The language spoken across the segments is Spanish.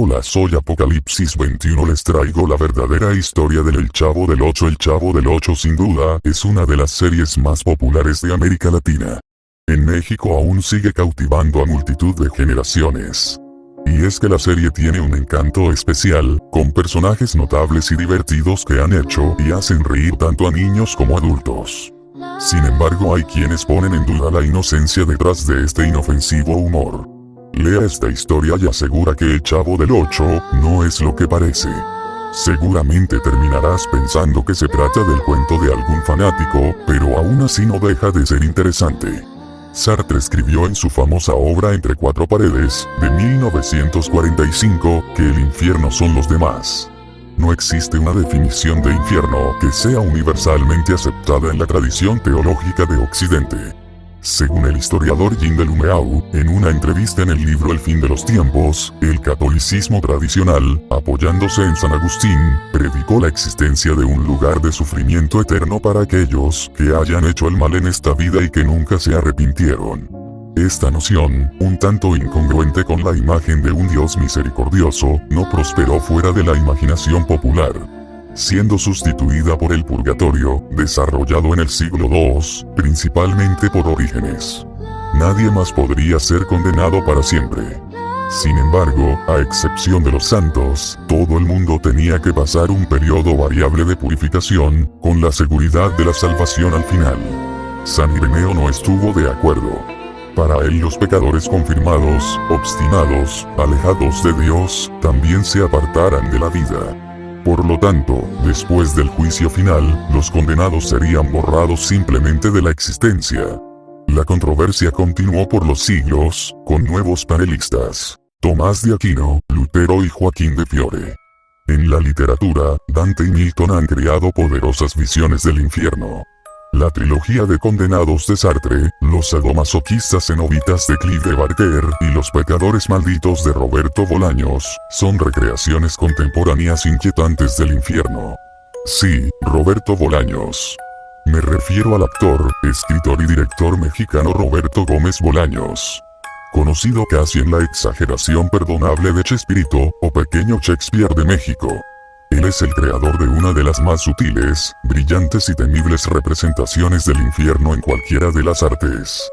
Hola, soy Apocalipsis 21, les traigo la verdadera historia del El Chavo del Ocho. El Chavo del Ocho sin duda es una de las series más populares de América Latina. En México aún sigue cautivando a multitud de generaciones. Y es que la serie tiene un encanto especial, con personajes notables y divertidos que han hecho y hacen reír tanto a niños como adultos. Sin embargo, hay quienes ponen en duda la inocencia detrás de este inofensivo humor. Lea esta historia y asegura que El Chavo del Ocho no es lo que parece. Seguramente terminarás pensando que se trata del cuento de algún fanático, pero aún así no deja de ser interesante. Sartre escribió en su famosa obra Entre cuatro paredes, de 1945, que el infierno son los demás. No existe una definición de infierno que sea universalmente aceptada en la tradición teológica de Occidente. Según el historiador Jean de Lumeau, en una entrevista en el libro El fin de los tiempos, el catolicismo tradicional, apoyándose en San Agustín, predicó la existencia de un lugar de sufrimiento eterno para aquellos que hayan hecho el mal en esta vida y que nunca se arrepintieron. Esta noción, un tanto incongruente con la imagen de un Dios misericordioso, no prosperó fuera de la imaginación popular, siendo sustituida por el purgatorio, desarrollado en el siglo II, principalmente por Orígenes. Nadie más podría ser condenado para siempre. Sin embargo, a excepción de los santos, todo el mundo tenía que pasar un periodo variable de purificación, con la seguridad de la salvación al final. San Ireneo no estuvo de acuerdo. Para él los pecadores confirmados, obstinados, alejados de Dios, también se apartaran de la vida. Por lo tanto, después del juicio final, los condenados serían borrados simplemente de la existencia. La controversia continuó por los siglos, con nuevos panelistas: Tomás de Aquino, Lutero y Joaquín de Fiore. En la literatura, Dante y Milton han creado poderosas visiones del infierno. La trilogía de Condenados de Sartre, Los sadomasoquistas cenobitas de Clive Barker y Los pecadores malditos de Roberto Bolaños, son recreaciones contemporáneas inquietantes del infierno. Sí, Roberto Bolaños. Me refiero al actor, escritor y director mexicano Roberto Gómez Bolaños. Conocido casi en la exageración perdonable de Chespirito, o Pequeño Shakespeare de México. Él es el creador de una de las más sutiles, brillantes y temibles representaciones del infierno en cualquiera de las artes.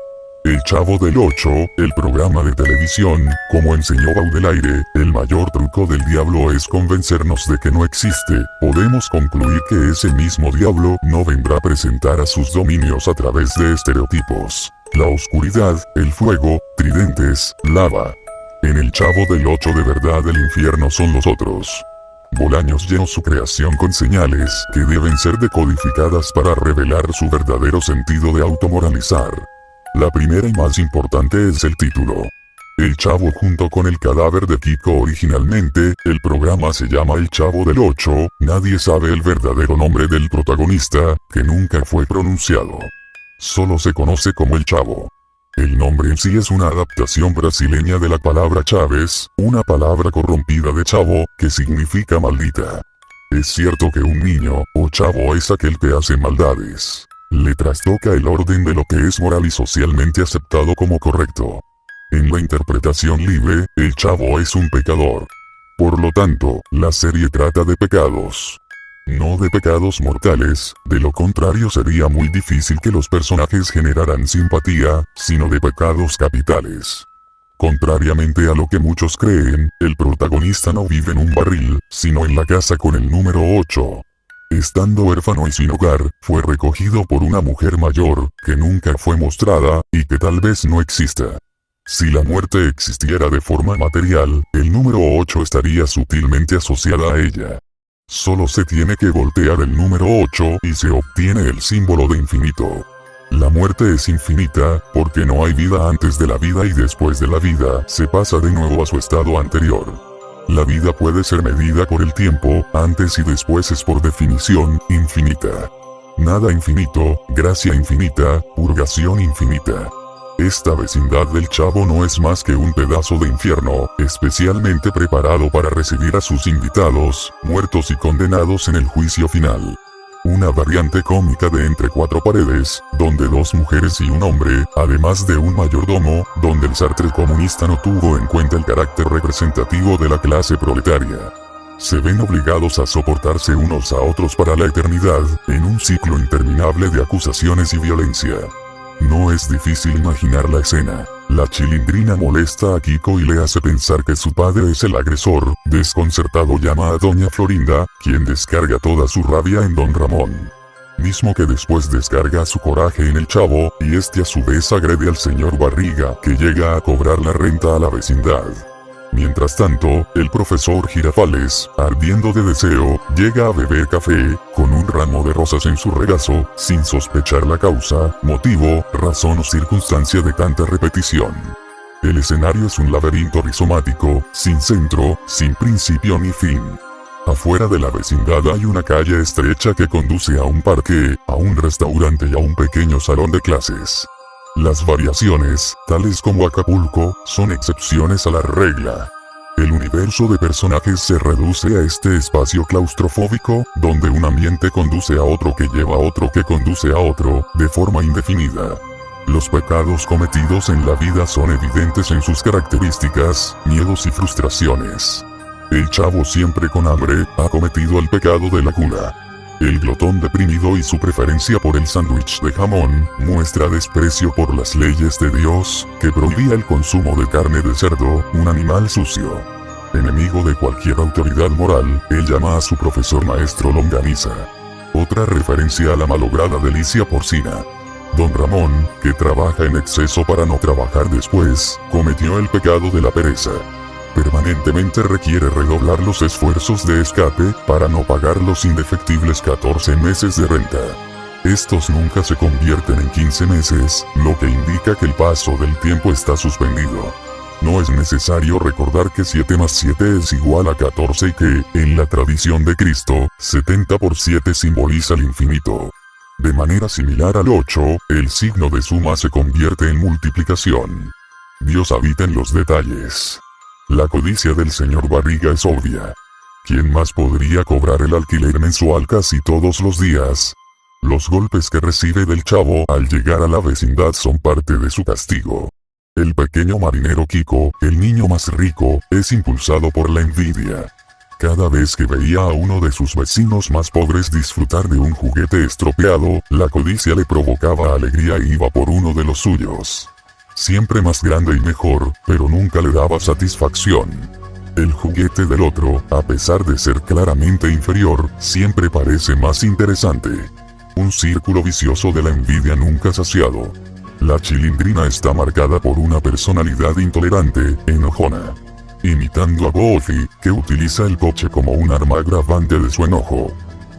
El Chavo del Ocho, el programa de televisión, como enseñó Baudelaire, el mayor truco del diablo es convencernos de que no existe. Podemos concluir que ese mismo diablo no vendrá a presentar a sus dominios a través de estereotipos. La oscuridad, el fuego, tridentes, lava. En El Chavo del Ocho de verdad el infierno son los otros. Bolaños llenó su creación con señales que deben ser decodificadas para revelar su verdadero sentido de automoralizar. La primera y más importante es el título. El Chavo junto con el cadáver de Kiko. Originalmente, el programa se llama El Chavo del Ocho, nadie sabe el verdadero nombre del protagonista, que nunca fue pronunciado. Solo se conoce como El Chavo. El nombre en sí es una adaptación brasileña de la palabra Chaves, una palabra corrompida de chavo, que significa maldita. Es cierto que un niño, o chavo, es aquel que hace maldades. Le trastoca el orden de lo que es moral y socialmente aceptado como correcto. En la interpretación libre, el chavo es un pecador. Por lo tanto, la serie trata de pecados. No de pecados mortales, de lo contrario sería muy difícil que los personajes generaran simpatía, sino de pecados capitales. Contrariamente a lo que muchos creen, el protagonista no vive en un barril, sino en la casa con el número 8. Estando huérfano y sin hogar, fue recogido por una mujer mayor, que nunca fue mostrada, y que tal vez no exista. Si la muerte existiera de forma material, el número 8 estaría sutilmente asociada a ella. Solo se tiene que voltear el número 8 y se obtiene el símbolo de infinito. La muerte es infinita, porque no hay vida antes de la vida y después de la vida se pasa de nuevo a su estado anterior. La vida puede ser medida por el tiempo, antes y después es por definición, infinita. Nada infinito, gracia infinita, purgación infinita. Esta vecindad del Chavo no es más que un pedazo de infierno, especialmente preparado para recibir a sus invitados, muertos y condenados en el juicio final. Una variante cómica de Entre cuatro paredes, donde dos mujeres y un hombre, además de un mayordomo, donde el Sartre comunista no tuvo en cuenta el carácter representativo de la clase proletaria. Se ven obligados a soportarse unos a otros para la eternidad, en un ciclo interminable de acusaciones y violencia. No es difícil imaginar la escena. La Chilindrina molesta a Kiko y le hace pensar que su padre es el agresor. Desconcertado llama a doña Florinda, quien descarga toda su rabia en don Ramón. Mismo que después descarga su coraje en el Chavo, y este a su vez agrede al señor Barriga, que llega a cobrar la renta a la vecindad. Mientras tanto, el profesor Girafales, ardiendo de deseo, llega a beber café, con un ramo de rosas en su regazo, sin sospechar la causa, motivo, razón o circunstancia de tanta repetición. El escenario es un laberinto rizomático, sin centro, sin principio ni fin. Afuera de la vecindad hay una calle estrecha que conduce a un parque, a un restaurante y a un pequeño salón de clases. Las variaciones, tales como Acapulco, son excepciones a la regla. El universo de personajes se reduce a este espacio claustrofóbico, donde un ambiente conduce a otro que lleva a otro que conduce a otro, de forma indefinida. Los pecados cometidos en la vida son evidentes en sus características, miedos y frustraciones. El Chavo, siempre con hambre, ha cometido el pecado de la gula. El glotón deprimido y su preferencia por el sándwich de jamón, muestra desprecio por las leyes de Dios, que prohibía el consumo de carne de cerdo, un animal sucio. Enemigo de cualquier autoridad moral, él llama a su profesor maestro longaniza. Otra referencia a la malograda delicia porcina. Don Ramón, que trabaja en exceso para no trabajar después, cometió el pecado de la pereza. Permanentemente requiere redoblar los esfuerzos de escape, para no pagar los indefectibles 14 meses de renta. Estos nunca se convierten en 15 meses, lo que indica que el paso del tiempo está suspendido. No es necesario recordar que 7 más 7 es igual a 14 y que, en la tradición de Cristo, 70 por 7 simboliza el infinito. De manera similar al 8, el signo de suma se convierte en multiplicación. Dios habita en los detalles. La codicia del señor Barriga es obvia. ¿Quién más podría cobrar el alquiler mensual casi todos los días? Los golpes que recibe del Chavo al llegar a la vecindad son parte de su castigo. El pequeño marinero Kiko, el niño más rico, es impulsado por la envidia. Cada vez que veía a uno de sus vecinos más pobres disfrutar de un juguete estropeado, la codicia le provocaba alegría e iba por uno de los suyos. Siempre más grande y mejor, pero nunca le daba satisfacción. El juguete del otro, a pesar de ser claramente inferior, siempre parece más interesante. Un círculo vicioso de la envidia nunca saciado. La Chilindrina está marcada por una personalidad intolerante, enojona. Imitando a Goofy, que utiliza el coche como un arma agravante de su enojo.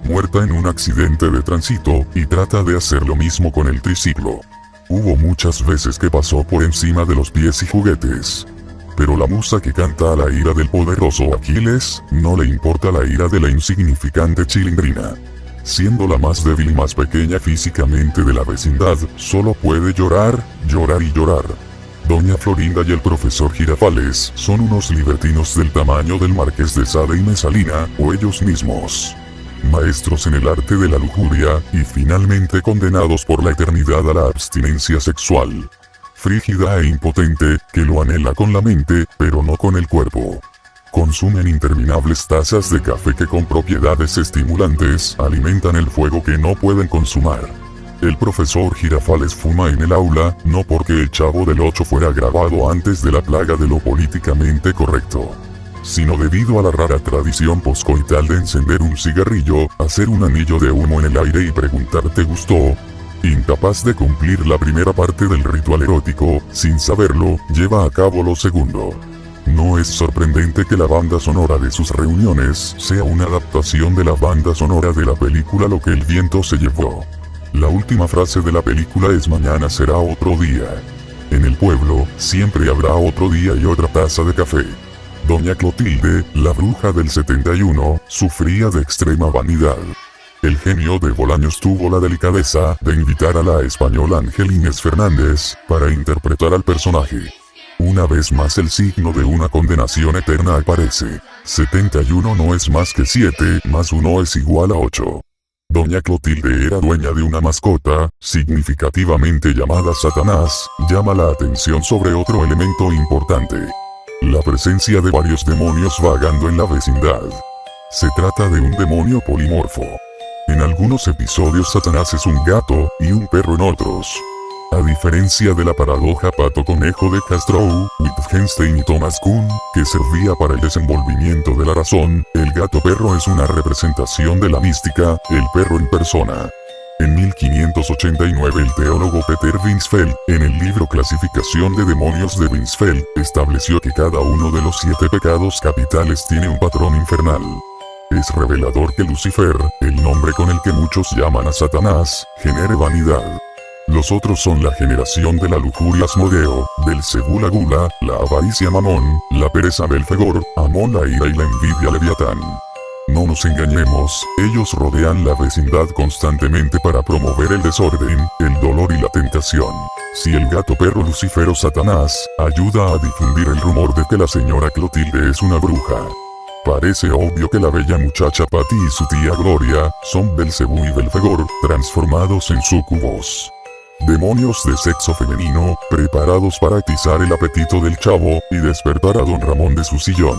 Muerta en un accidente de tránsito, y trata de hacer lo mismo con el triciclo. Hubo muchas veces que pasó por encima de los pies y juguetes. Pero la musa que canta a la ira del poderoso Aquiles, no le importa la ira de la insignificante Chilindrina. Siendo la más débil y más pequeña físicamente de la vecindad, solo puede llorar, llorar y llorar. Doña Florinda y el profesor Girafales son unos libertinos del tamaño del Marqués de Sade y Mesalina, o ellos mismos. Maestros en el arte de la lujuria, y finalmente condenados por la eternidad a la abstinencia sexual. Frígida e impotente, que lo anhela con la mente, pero no con el cuerpo. Consumen interminables tazas de café que con propiedades estimulantes, alimentan el fuego que no pueden consumar. El profesor Girafales fuma en el aula, no porque el Chavo del 8 fuera grabado antes de la plaga de lo políticamente correcto, sino debido a la rara tradición poscoital de encender un cigarrillo, hacer un anillo de humo en el aire y preguntar ¿te gustó? Incapaz de cumplir la primera parte del ritual erótico, sin saberlo, lleva a cabo lo segundo. No es sorprendente que la banda sonora de sus reuniones sea una adaptación de la banda sonora de la película Lo que el viento se llevó. La última frase de la película es mañana será otro día. En el pueblo, siempre habrá otro día y otra taza de café. Doña Clotilde, la bruja del 71, sufría de extrema vanidad. El genio de Bolaños tuvo la delicadeza de invitar a la española Angelines Fernández para interpretar al personaje. Una vez más el signo de una condenación eterna aparece. 71 no es más que 7, más 1 es igual a 8. Doña Clotilde era dueña de una mascota, significativamente llamada Satanás, llama la atención sobre otro elemento importante. La presencia de varios demonios vagando en la vecindad. Se trata de un demonio polimorfo. En algunos episodios Satanás es un gato, y un perro en otros. A diferencia de la paradoja pato-conejo de Castrow, Wittgenstein y Thomas Kuhn, que servía para el desenvolvimiento de la razón, el gato-perro es una representación de la mística, el perro en persona. En 1589 el teólogo Peter Winsfeld, en el libro Clasificación de demonios de Winsfeld, estableció que cada uno de los 7 pecados capitales tiene un patrón infernal. Es revelador que Lucifer, el nombre con el que muchos llaman a Satanás, genere vanidad. Los otros son la generación de la lujuria Asmodeo, Belzebú la gula, la avaricia Mamón, la pereza Belfegor, Amón la ira y la envidia Leviatán. No nos engañemos, ellos rodean la vecindad constantemente para promover el desorden, el dolor y la tentación. Si el gato perro Lucifer o Satanás, ayuda a difundir el rumor de que la señora Clotilde es una bruja. Parece obvio que la bella muchacha Patty y su tía Gloria, son Belzebú y Belfegor, transformados en súcubos. Demonios de sexo femenino, preparados para atizar el apetito del chavo, y despertar a don Ramón de su sillón.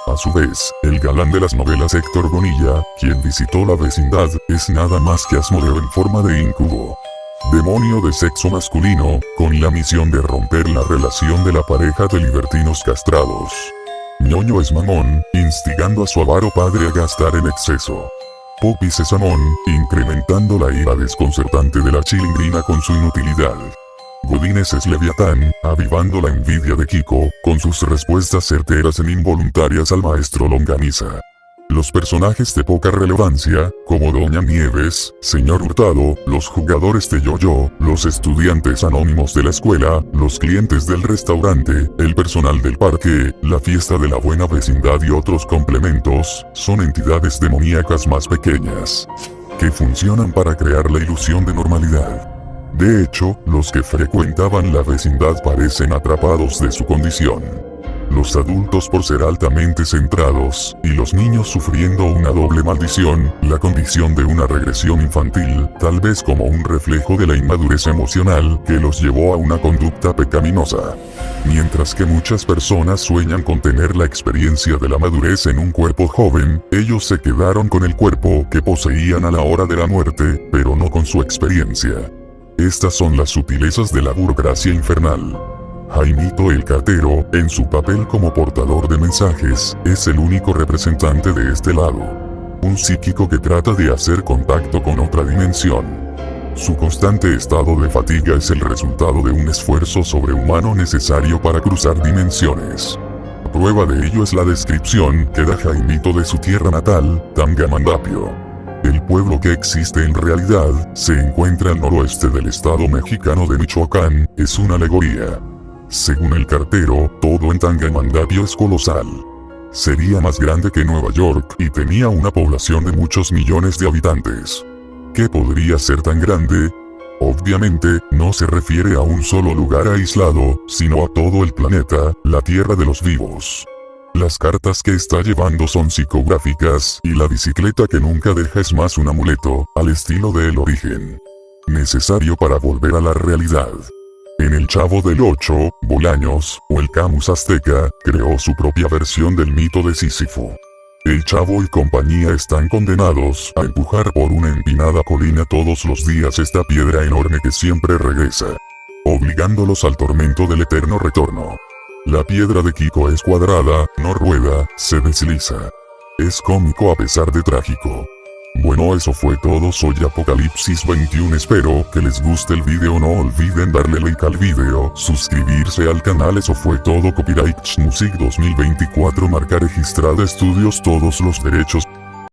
A su vez, el galán de las novelas Héctor Bonilla, quien visitó la vecindad, es nada más que Asmodeo en forma de incubo. Demonio de sexo masculino, con la misión de romper la relación de la pareja de libertinos castrados. Ñoño es Mamón, instigando a su avaro padre a gastar en exceso. Popis es Amón, incrementando la ira desconcertante de la chilindrina con su inutilidad. Godínez es Leviatán, avivando la envidia de Kiko, con sus respuestas certeras e involuntarias al maestro Longaniza. Los personajes de poca relevancia, como Doña Nieves, Señor Hurtado, los jugadores de yo-yo, los estudiantes anónimos de la escuela, los clientes del restaurante, el personal del parque, la fiesta de la buena vecindad y otros complementos, son entidades demoníacas más pequeñas, que funcionan para crear la ilusión de normalidad. De hecho, los que frecuentaban la vecindad parecen atrapados de su condición. Los adultos por ser altamente centrados, y los niños sufriendo una doble maldición, la condición de una regresión infantil, tal vez como un reflejo de la inmadurez emocional que los llevó a una conducta pecaminosa. Mientras que muchas personas sueñan con tener la experiencia de la madurez en un cuerpo joven, ellos se quedaron con el cuerpo que poseían a la hora de la muerte, pero no con su experiencia. Estas son las sutilezas de la burocracia infernal. Jaimito el cartero, en su papel como portador de mensajes, es el único representante de este lado. Un psíquico que trata de hacer contacto con otra dimensión. Su constante estado de fatiga es el resultado de un esfuerzo sobrehumano necesario para cruzar dimensiones. Prueba de ello es la descripción que da Jaimito de su tierra natal, Tangamandapio. El pueblo que existe en realidad, se encuentra al noroeste del estado mexicano de Michoacán, es una alegoría. Según el cartero, todo en Tangamandapio es colosal. Sería más grande que Nueva York y tenía una población de muchos millones de habitantes. ¿Qué podría ser tan grande? Obviamente, no se refiere a un solo lugar aislado, sino a todo el planeta, la tierra de los vivos. Las cartas que está llevando son psicográficas, y la bicicleta que nunca deja es más un amuleto, al estilo de El Origen. Necesario para volver a la realidad. En El Chavo del Ocho, Bolaños, o el Camus Azteca, creó su propia versión del mito de Sísifo. El Chavo y compañía están condenados a empujar por una empinada colina todos los días esta piedra enorme que siempre regresa, obligándolos al tormento del eterno retorno. La piedra de Kiko es cuadrada, no rueda, se desliza. Es cómico a pesar de trágico. Bueno, eso fue todo, soy Apocalipsis 21, espero que les guste el video, no olviden darle like al video, suscribirse al canal, eso fue todo, copyright Music 2024, marca registrada, estudios, todos los derechos.